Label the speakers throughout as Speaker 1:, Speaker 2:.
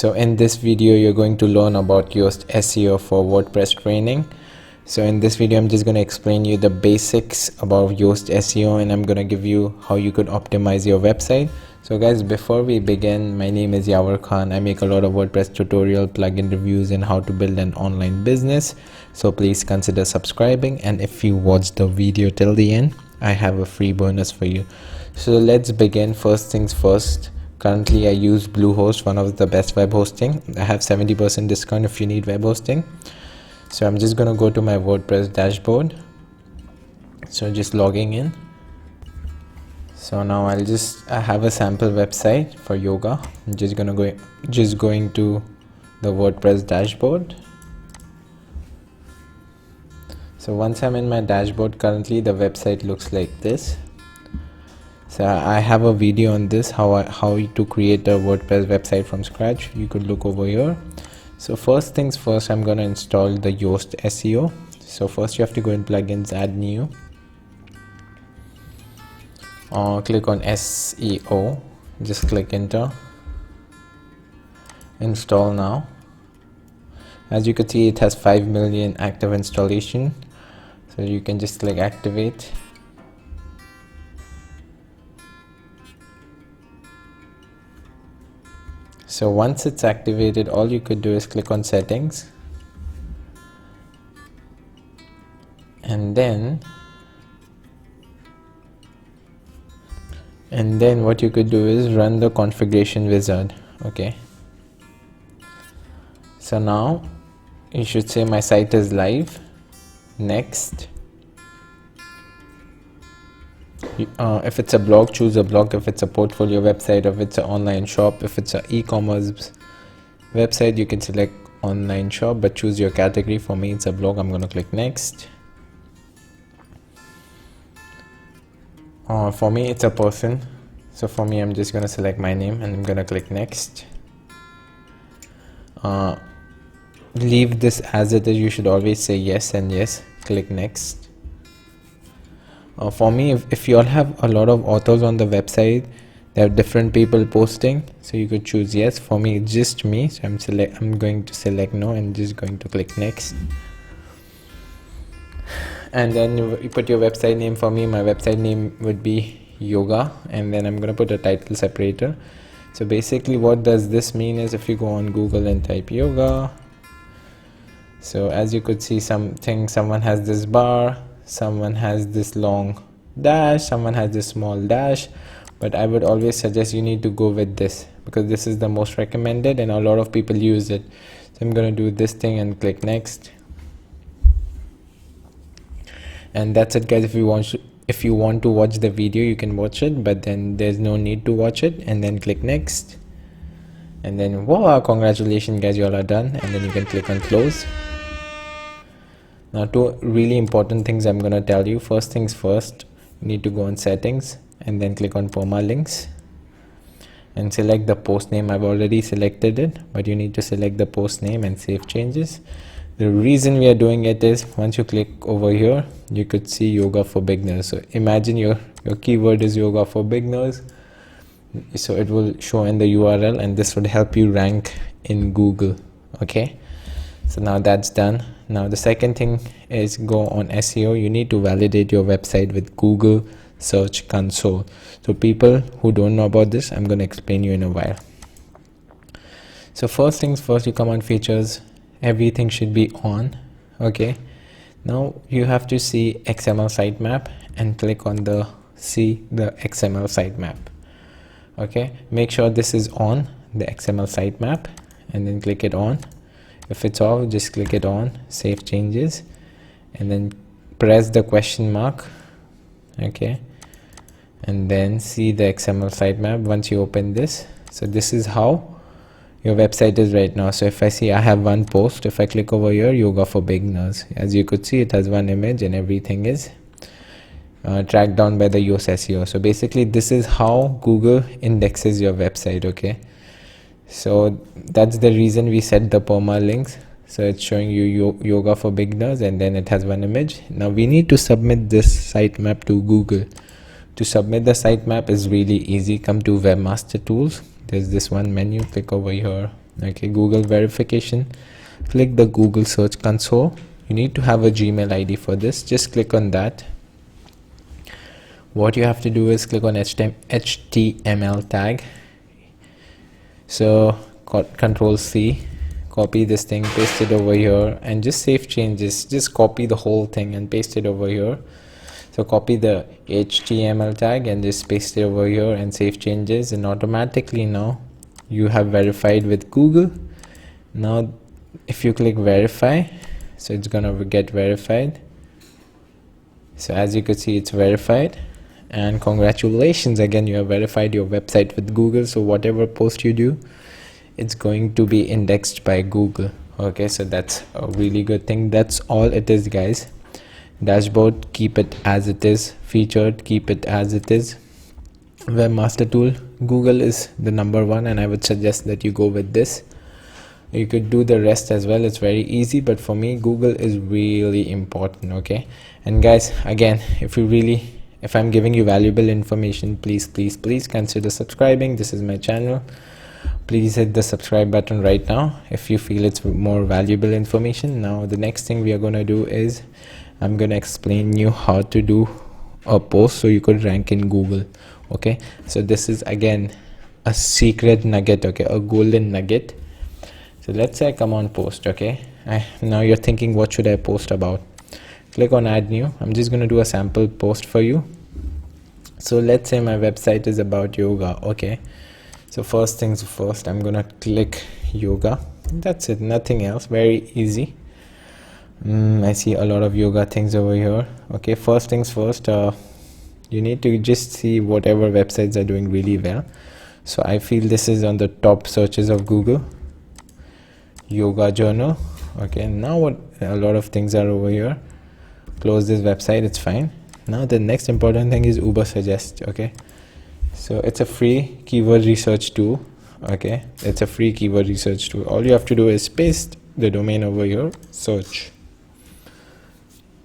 Speaker 1: So in this video you're going to learn about Yoast SEO for WordPress training. So in this video I'm just going to explain you the basics about Yoast SEO, and I'm going to give you how you could optimize your website. So guys, before we begin, my name is Yavar. I make a lot of WordPress tutorial, plugin reviews, and how to build an online business. So please consider subscribing, and if you watch the video till the end, I have a free bonus for you. So let's begin. First things first. Currently I use Bluehost, one of the best web hosting. I have 70% discount if you need web hosting. So I'm just gonna go to my WordPress dashboard. So just logging in. So now I have a sample website for yoga. I'm just going to the WordPress dashboard. So once I'm in my dashboard, currently the website looks like this. So I have a video on this, how to create a WordPress website from scratch. You could look over here. So first things first, I'm going to install the Yoast SEO. So first you have to go in plugins, add new, click on SEO, just click enter, install now. As you can see, it has 5 million active installation, so you can just click activate. So once it's activated, all you could do is click on settings, and then what you could do is run the configuration wizard. Okay, so now you should say my site is live. Next. If it's a blog, choose a blog. If it's a portfolio website, if it's an online shop, if it's an e-commerce website, you can select online shop, but choose your category. For me it's a blog. I'm going to click next. For me it's a person, so for me I'm just going to select my name and I'm going to click next. Leave this as it is. You should always say yes and yes. Click next. For me, if you all have a lot of authors on the website, there are different people posting, so you could choose yes. For me it's just me, so I'm going to select no and just going to click next. And then you put your website name. For me, my website name would be yoga, and then I'm going to put a title separator. So basically what does this mean is, if you go on Google and type yoga, so as you could see, someone has this bar, someone has this long dash, someone has this small dash, but I would always suggest you need to go with this because this is the most recommended and a lot of people use it. So I'm going to do this thing and click next. And that's it guys. If you want to watch the video, you can watch it, but then there's no need to watch it, and then click next. And then wow, congratulations guys, you all are done, and then you can click on close. Now, two really important things I'm going to tell you. First things first, you need to go on settings and then click on permalinks and select the post name. I've already selected it, but you need to select the post name and save changes. The reason we are doing it is, once you click over here, you could see yoga for beginners. So imagine your keyword is yoga for beginners, so it will show in the URL, and this would help you rank in Google. Okay, so now that's done. Now the second thing is, go on SEO. You need to validate your website with Google Search Console. So people who don't know about this, I'm going to explain you in a while. So first things first, you come on features, everything should be on. Okay, now you have to see XML sitemap and click on the XML sitemap. Okay, make sure this is on, the XML sitemap, and then click it on. If it's off, just click it on, save changes, and then press the question mark. Okay, and then see the XML sitemap once you open this. So this is how your website is right now. So if I see I have one post, if I click over here, yoga for beginners, as you could see, it has one image and everything is tracked down by the Yoast SEO. So basically this is how Google indexes your website. Okay, so that's the reason we set the permalinks. So it's showing you yoga for beginners, and then it has one image. Now we need to submit this sitemap to Google. To submit the sitemap is really easy. Come to Webmaster Tools, there's this one menu, click over here, Okay, Google verification. Click the Google search console. You need to have a Gmail ID for this. Just click on that. What you have to do is click on HTML tag. So Control C, copy this thing, paste it over here, and just save changes. Just copy the whole thing and paste it over here. So copy the HTML tag and just paste it over here and save changes, and automatically now you have verified with Google. Now if you click verify, so it's gonna get verified. So as you could see, it's verified, and congratulations, again, you have verified your website with Google. So whatever post you do, it's going to be indexed by Google. Okay, so that's a really good thing. That's all it is, guys. Dashboard, keep it as it is. Featured, keep it as it is. Webmaster Tool, Google is the #1, and I would suggest that you go with this. You could do the rest as well, it's very easy, but for me Google is really important. Okay, and guys, again, if I'm giving you valuable information, please consider subscribing. This is my channel. Please hit the subscribe button right now if you feel it's more valuable information. Now the next thing we are going to do is I'm going to explain you how to do a post so you could rank in Google. Okay, so this is again a secret nugget, okay, a golden nugget. So let's say I come on post. Okay, now you're thinking, what should I post about? Click on add new. I'm just going to do a sample post for you. So let's say my website is about yoga. Okay, so first things first, I'm gonna click yoga. That's it, nothing else. Very easy. I see a lot of yoga things over here. Okay, first things first, you need to just see whatever websites are doing really well. So I feel this is on the top searches of Google. Yoga journal. Okay, now what, a lot of things are over here. Close this website, it's fine. Now the next important thing is Uber Suggest. Okay, so it's a free keyword research tool. Okay, it's a free keyword research tool. All you have to do is paste the domain over here, search.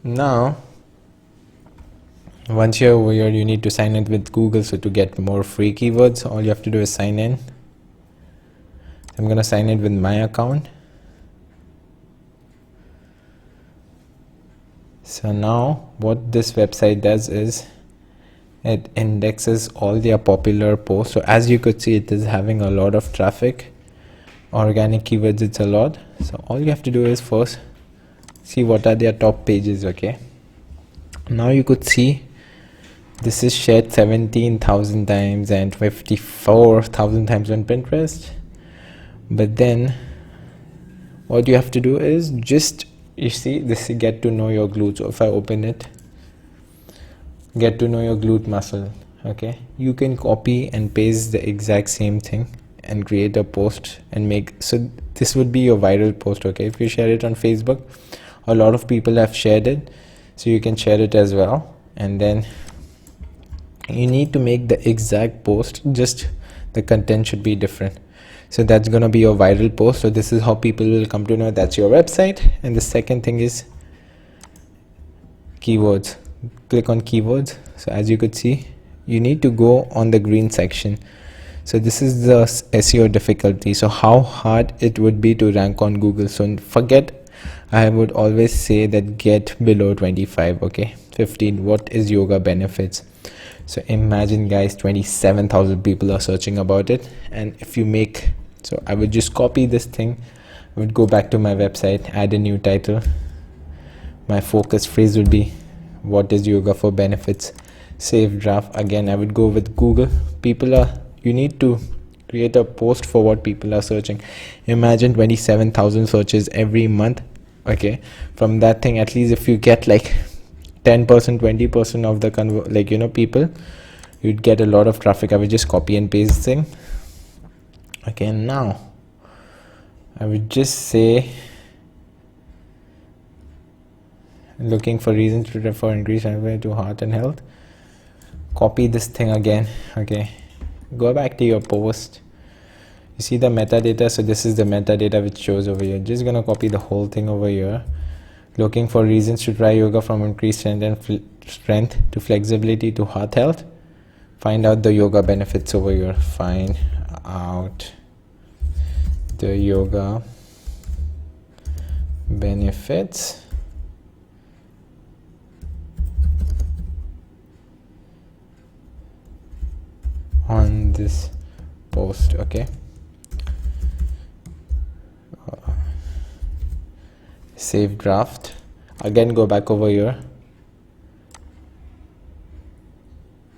Speaker 1: Now once you're over here, you need to sign in with Google. So to get more free keywords, all you have to do is sign in. I'm gonna sign in with my account. So now what this website does is it indexes all their popular posts. So as you could see, it is having a lot of traffic. Organic keywords, it's a lot. So all you have to do is first see what are their top pages. Okay, now you could see this is shared 17,000 times and 54,000 times on Pinterest. But then what you have to do is just, you see, this is get to know your glute. So if I open it, get to know your glute muscle. Okay, you can copy and paste the exact same thing and create a post and make, so this would be your viral post. Okay, if you share it on Facebook, a lot of people have shared it, so you can share it as well. And then you need to make the exact post, just the content should be different. So that's gonna be your viral post. So this is how people will come to know that's your website. And the second thing is keywords. Click on keywords. So as you could see, you need to go on the green section. So this is the SEO difficulty. So how hard it would be to rank on Google. So forget, I would always say that get below 25. Okay, 15. What is yoga benefits? So imagine, guys, 27,000 people are searching about it. And if you make, so I would just copy this thing, I would go back to my website, add a new title. My focus phrase would be, what is yoga for benefits? Save draft. Again, I would go with Google. You need to create a post for what people are searching. Imagine 27,000 searches every month. Okay, from that thing, at least if you get like 10%, 20% of the people, you'd get a lot of traffic. I would just copy and paste this thing. Okay, now I would just say, looking for reasons to refer increase to heart and health. Copy this thing again. Okay, go back to your post. You see the metadata. So this is the metadata which shows over here. Just gonna copy the whole thing over here. Looking for reasons to try yoga, from increased strength to flexibility to heart health. Find out the yoga benefits over here. Find out the yoga benefits on this post. Okay, save draft. Again, go back over here,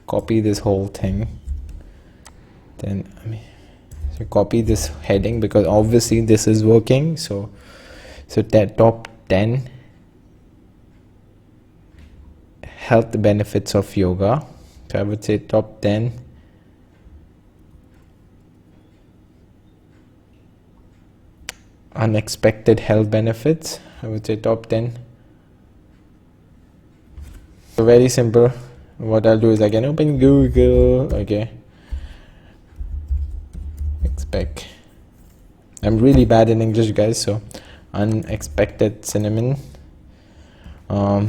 Speaker 1: copy this whole thing, then so copy this heading, because obviously this is working. So that top 10 health benefits of yoga. So I would say top 10 unexpected health benefits. I would say top 10. So very simple. What I'll do is I can open Google. Okay, expect. I'm really bad in English, guys, so unexpected cinnamon. I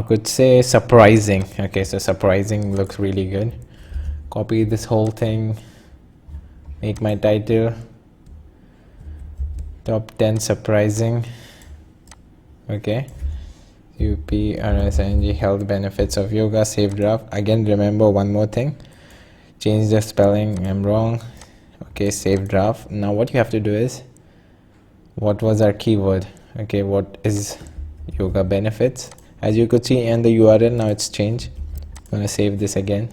Speaker 1: could say surprising. Okay, so surprising looks really good. Copy this whole thing, make my title top 10 surprising. Okay, UPRSING health benefits of yoga, save draft. Again, remember one more thing, change the spelling, I'm wrong. Okay, save draft. Now what you have to do is, what was our keyword? Okay, what is yoga benefits? As you could see in the URL, now it's changed. I'm gonna save this again.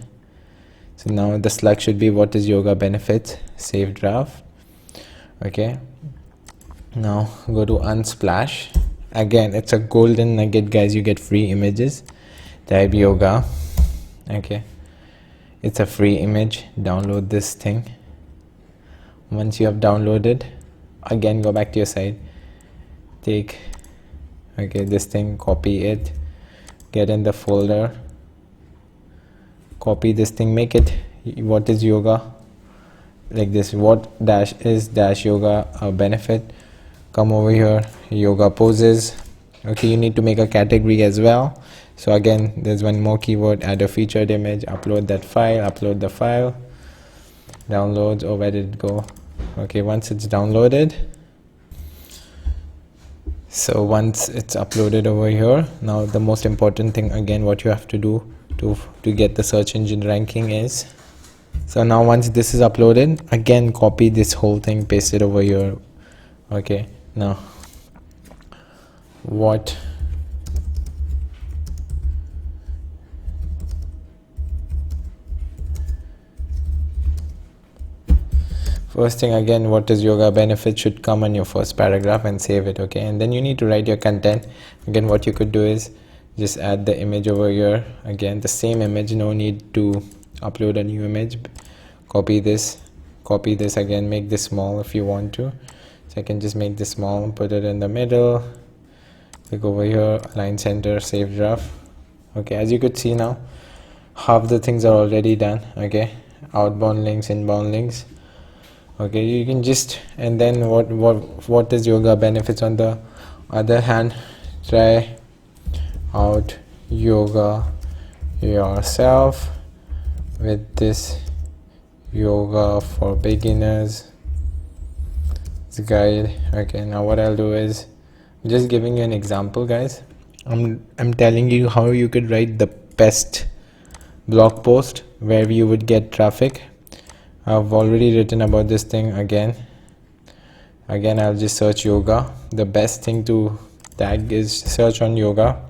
Speaker 1: So now the slug should be what is yoga benefits, save draft. Okay, now go to Unsplash. Again, it's a golden nugget, guys. You get free images. Type yoga. Okay, it's a free image. Download this thing. Once you have downloaded, again go back to your site, take this thing, copy it, get in the folder, copy this thing, make it what is yoga, like this, what dash is dash yoga benefit. Come over here, yoga poses. Okay, you need to make a category as well. So again, there's one more keyword, add a featured image, upload that file, upload the file, downloads. Oh, where did it go? Okay, once it's downloaded, so once it's uploaded over here, now the most important thing, again, what you have to do to get the search engine ranking is, so now once this is uploaded, again copy this whole thing, paste it over here. Okay, now what first thing, again, what is yoga benefit should come on your first paragraph, and save it. Okay, and then you need to write your content. Again, what you could do is just add the image over here. Again, the same image, no need to upload a new image. Copy this again, make this small if you want to. So I can just make this small, put it in the middle, click over here, align center, save draft. Okay, as you could see now, half the things are already done. Okay, outbound links, inbound links. Okay, you can just, and then what is yoga benefits on the other hand, try out yoga yourself with this yoga for beginners guide. Okay, now what I'll do is just giving you an example, guys. I'm telling you how you could write the best blog post where you would get traffic. I've already written about this thing. Again I'll just search yoga. The best thing to tag is search on yoga.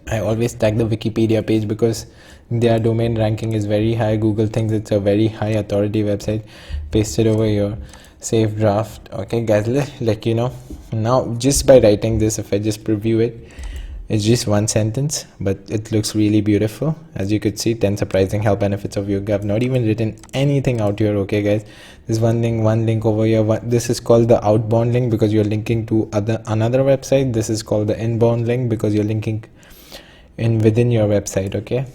Speaker 1: I always tag the Wikipedia page because their domain ranking is very high. Google thinks it's a very high authority website. Paste it over here, save draft. Okay, guys, let you know now, just by writing this, if I just preview it, it's just one sentence, but it looks really beautiful. As you could see, 10 surprising health benefits of yoga. I've not even written anything out here. Okay, guys, there's one link over here. This is called the outbound link because you're linking to another website. This is called the inbound link because you're linking within your website. Okay,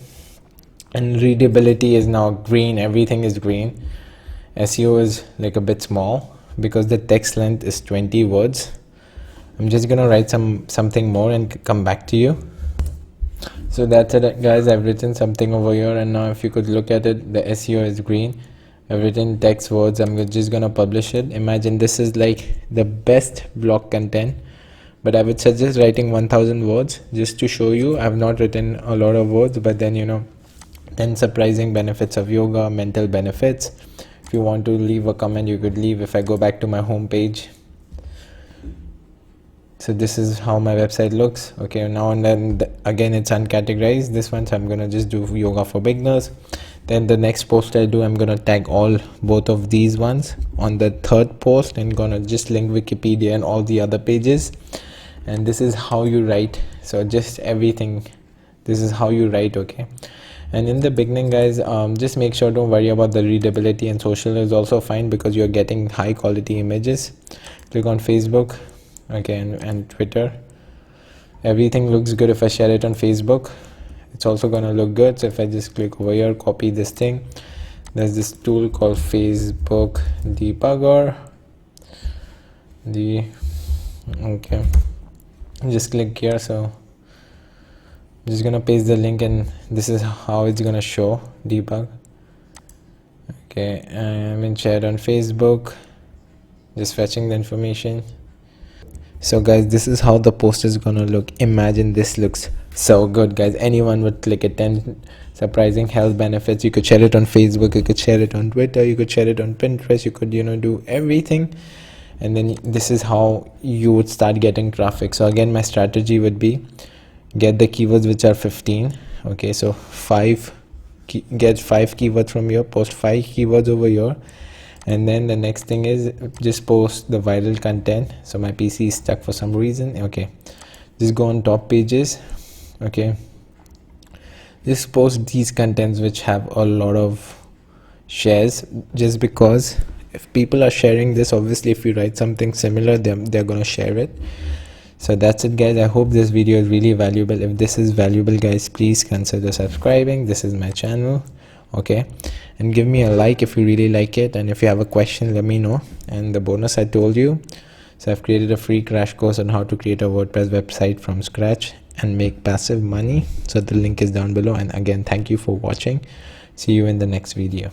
Speaker 1: and readability is now green. Everything is green. SEO is like a bit small because the text length is 20 words. I'm just gonna write something more and come back to you. So that's it, guys. I've written something over here, and now if you could look at it, the SEO is green. I've written text words. Just gonna publish it. Imagine this is like the best blog content, but I would suggest writing 1000 words just to show you. I've not written a lot of words, but then 10 surprising benefits of yoga, mental benefits. If you want to leave a comment, you could leave. If I go back to my home page, so this is how my website looks. Okay, now and then again it's uncategorized, this one, so I'm gonna just do yoga for beginners. Then the next post I do, I'm gonna tag both of these ones on the third post, and gonna just link Wikipedia and all the other pages. And this is how you write. So just everything, this is how you write. Okay, and in the beginning, guys, just make sure, don't worry about the readability, and social is also fine because you're getting high quality images. Click on Facebook, okay, and Twitter. Everything looks good. If I share it on Facebook, it's also gonna look good. So if I just click over here, copy this thing, there's this tool called Facebook debugger. Okay, just click here. So I'm just gonna paste the link, and this is how it's gonna show debug. Okay, I'm in share on Facebook, just fetching the information. So guys, this is how the post is gonna look. Imagine this looks so good, guys. Anyone would click it. 10 surprising health benefits. You could share it on Facebook, you could share it on Twitter, you could share it on Pinterest, you could do everything. And then this is how you would start getting traffic. So again, my strategy would be get the keywords which are 15. Okay, so get 5 keywords from here, post 5 keywords over here. And then the next thing is just post the viral content. So my PC is stuck for some reason. Okay, just go on top pages. Okay, just post these contents which have a lot of shares, just because if people are sharing this, obviously if you write something similar, they're gonna share it. So that's it, guys. I hope this video is really valuable. If this is valuable, guys, please consider subscribing. This is my channel. Okay, and give me a like if you really like it, and if you have a question, let me know. And the bonus I told you, so I've created a free crash course on how to create a WordPress website from scratch and make passive money. So the link is down below. And again, thank you for watching. See you in the next video.